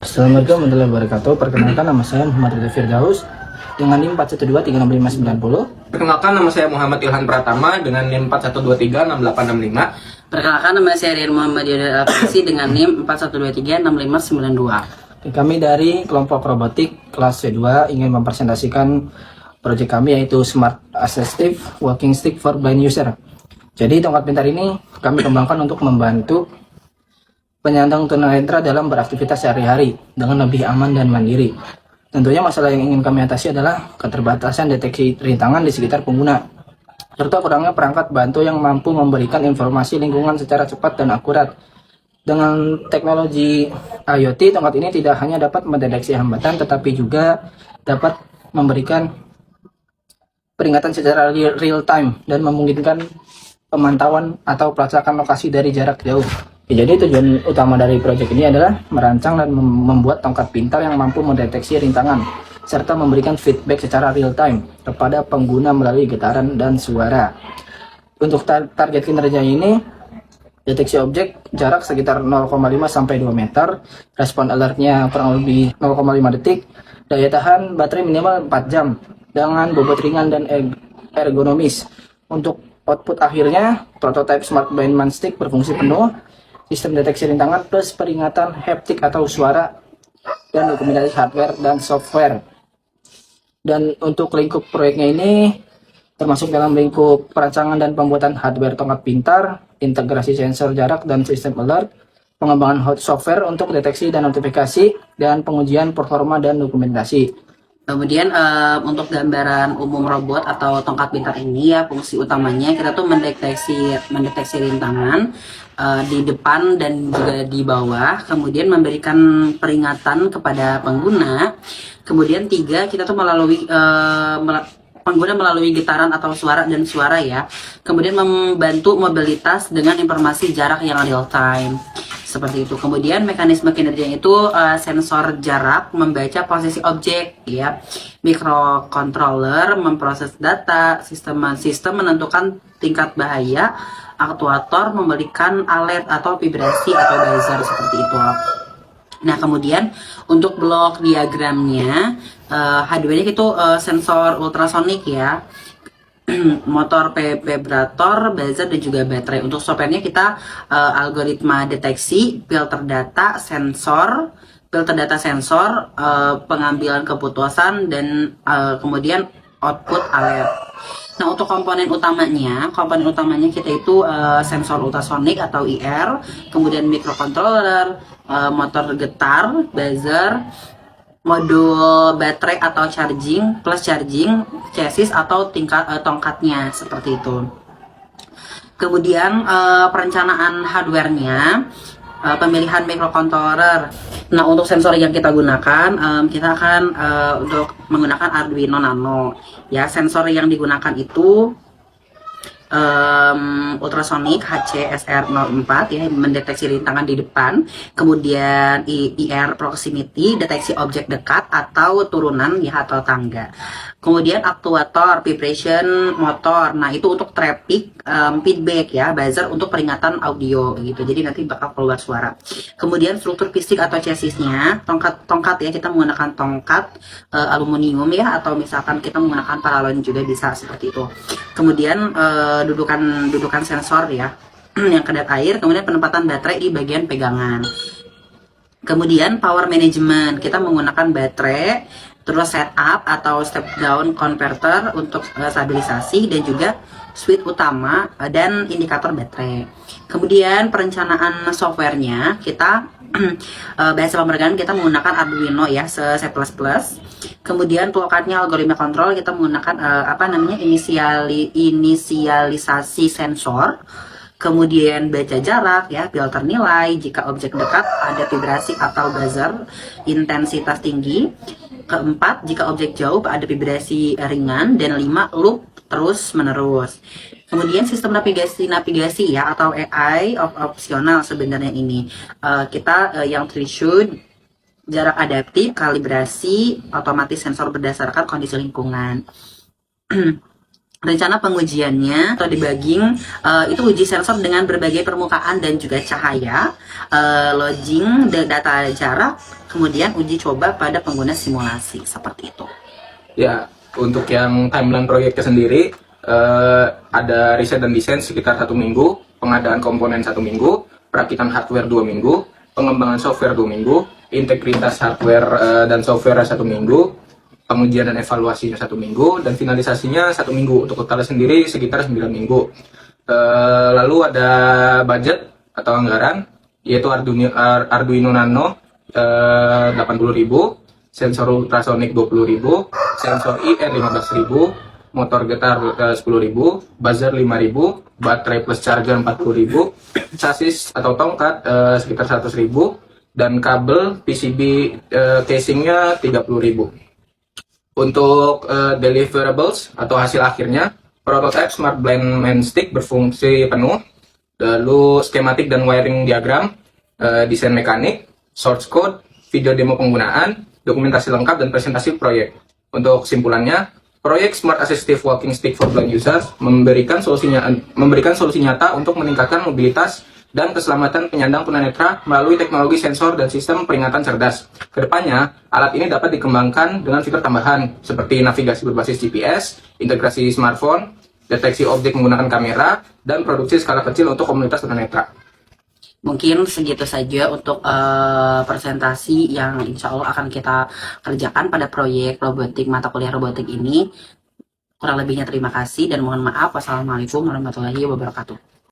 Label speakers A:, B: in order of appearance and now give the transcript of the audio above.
A: Assalamualaikum warahmatullahi wabarakatuh. Perkenalkan, nama saya Muhammad Ridha Firdaus dengan NIM 412365590.
B: Perkenalkan, nama saya Muhammad Ilhan Pratama dengan NIM 41236865.
C: Perkenalkan, nama saya Rian Muhammad Yudha Al-Fasi dengan NIM 41236592.
A: Kami dari kelompok robotik kelas C2 ingin mempresentasikan proyek kami, yaitu Smart Assistive Walking Stick for Blind User. Jadi tongkat pintar ini kami kembangkan untuk membantu penyandang tunanetra dalam beraktivitas sehari-hari dengan lebih aman dan mandiri. Tentunya masalah yang ingin kami atasi adalah keterbatasan deteksi rintangan di sekitar pengguna, serta kurangnya perangkat bantu yang mampu memberikan informasi lingkungan secara cepat dan akurat. Dengan teknologi IoT, tongkat ini tidak hanya dapat mendeteksi hambatan, tetapi juga dapat memberikan peringatan secara real time dan memungkinkan pemantauan atau pelacakan lokasi dari jarak jauh. Jadi tujuan utama dari proyek ini adalah merancang dan membuat tongkat pintar yang mampu mendeteksi rintangan serta memberikan feedback secara real time kepada pengguna melalui getaran dan suara. Untuk target kinerja ini, deteksi objek jarak sekitar 0,5 sampai 2 meter, respon alertnya kurang lebih 0,5 detik, daya tahan baterai minimal 4 jam dengan bobot ringan dan ergonomis. Untuk output akhirnya, prototipe Smart Blind Man Stick berfungsi penuh, sistem deteksi rintangan plus peringatan haptik atau suara, dan dokumentasi hardware dan software. Dan untuk lingkup proyeknya ini termasuk dalam lingkup perancangan dan pembuatan hardware tongkat pintar, integrasi sensor jarak dan sistem alert, pengembangan software untuk deteksi dan notifikasi, dan pengujian performa dan dokumentasi.
C: Kemudian untuk gambaran umum robot atau tongkat pintar ini ya, fungsi utamanya kita tuh mendeteksi rintangan di depan dan juga di bawah, kemudian memberikan peringatan kepada pengguna. Kemudian 3, kita tuh pengguna melalui getaran atau suara dan suara ya. Kemudian membantu mobilitas dengan informasi jarak yang real time. Seperti itu. Kemudian mekanisme kinerjanya itu sensor jarak membaca posisi objek ya. Microcontroller memproses data, sistem menentukan tingkat bahaya, aktuator memberikan alert atau vibrasi atau buzzer seperti itu. Nah, kemudian untuk blok diagramnya, hardware-nya itu sensor ultrasonik ya, motor vibrator, buzzer, dan juga baterai. Untuk software-nya kita algoritma deteksi, filter data sensor, pengambilan keputusan, dan kemudian output alert. Nah, untuk komponen utamanya kita itu sensor ultrasonik atau IR, kemudian microcontroller, motor getar, buzzer, modul baterai atau charging, chassis atau tongkatnya seperti itu. Kemudian perencanaan hardware-nya, pemilihan microcontroller. Nah, untuk sensor yang kita gunakan, kita akan untuk menggunakan Arduino Nano. Ya, sensor yang digunakan itu ultrasonic HCSR04 ya, mendeteksi rintangan di depan, kemudian IR proximity, deteksi objek dekat atau turunan ya atau tangga. Kemudian aktuator, vibration motor, nah itu untuk traffic feedback ya, buzzer untuk peringatan audio gitu, jadi nanti bakal keluar suara. Kemudian struktur fisik atau chassisnya, tongkat ya, kita menggunakan tongkat aluminium ya, atau misalkan kita menggunakan paralon juga bisa seperti itu. Kemudian dudukan sensor ya yang kedap air, kemudian penempatan baterai di bagian pegangan. Kemudian power management, kita menggunakan baterai, terus setup atau step down converter untuk stabilisasi, dan juga switch utama dan indikator baterai. Kemudian perencanaan softwarenya, kita bahasa pemrograman kita menggunakan Arduino ya, C++. Kemudian toolkitnya algoritma kontrol, kita menggunakan inisialisasi sensor. Kemudian baca jarak ya, filter nilai, jika objek dekat ada vibrasi atau buzzer intensitas tinggi. Keempat, jika objek jauh ada vibrasi ringan. Dan 5, loop terus menerus. Kemudian sistem navigasi ya, atau AI opsional sebenarnya ini. Kita yang threshold, jarak adaptif, kalibrasi, otomatis sensor berdasarkan kondisi lingkungan. Rencana pengujiannya atau debugging itu uji sensor dengan berbagai permukaan dan juga cahaya, logging data jarak, kemudian uji coba pada pengguna simulasi seperti itu.
B: Ya, untuk yang timeline proyeknya sendiri ada riset dan desain sekitar 1 minggu, pengadaan komponen 1 minggu, perakitan hardware 2 minggu, pengembangan software 2 minggu, integritas hardware dan software 1 minggu, pengujian dan evaluasinya 1 minggu, dan finalisasinya 1 minggu. Untuk totalnya sendiri sekitar 9 minggu. Lalu ada budget atau anggaran, yaitu Arduino Nano 80.000, sensor ultrasonic 20.000, sensor IR 15.000, motor getar 10.000, buzzer 5.000, baterai plus charger 40.000, chassis atau tongkat sekitar 100.000, dan kabel PCB casingnya 30.000. Untuk deliverables atau hasil akhirnya, prototype Smart Blind Main Stick berfungsi penuh, lalu skematik dan wiring diagram, desain mekanik, source code, video demo penggunaan, dokumentasi lengkap, dan presentasi proyek. Untuk kesimpulannya, proyek Smart Assistive Walking Stick for Blind Users memberikan solusi nyata untuk meningkatkan mobilitas dan keselamatan penyandang tunanetra melalui teknologi sensor dan sistem peringatan cerdas. Kedepannya, alat ini dapat dikembangkan dengan fitur tambahan seperti navigasi berbasis GPS, integrasi smartphone, deteksi objek menggunakan kamera, dan produksi skala kecil untuk komunitas tunanetra.
C: Mungkin segitu saja untuk presentasi yang insya Allah akan kita kerjakan pada proyek robotik mata kuliah robotik ini. Kurang lebihnya terima kasih dan mohon maaf. Wassalamualaikum warahmatullahi wabarakatuh.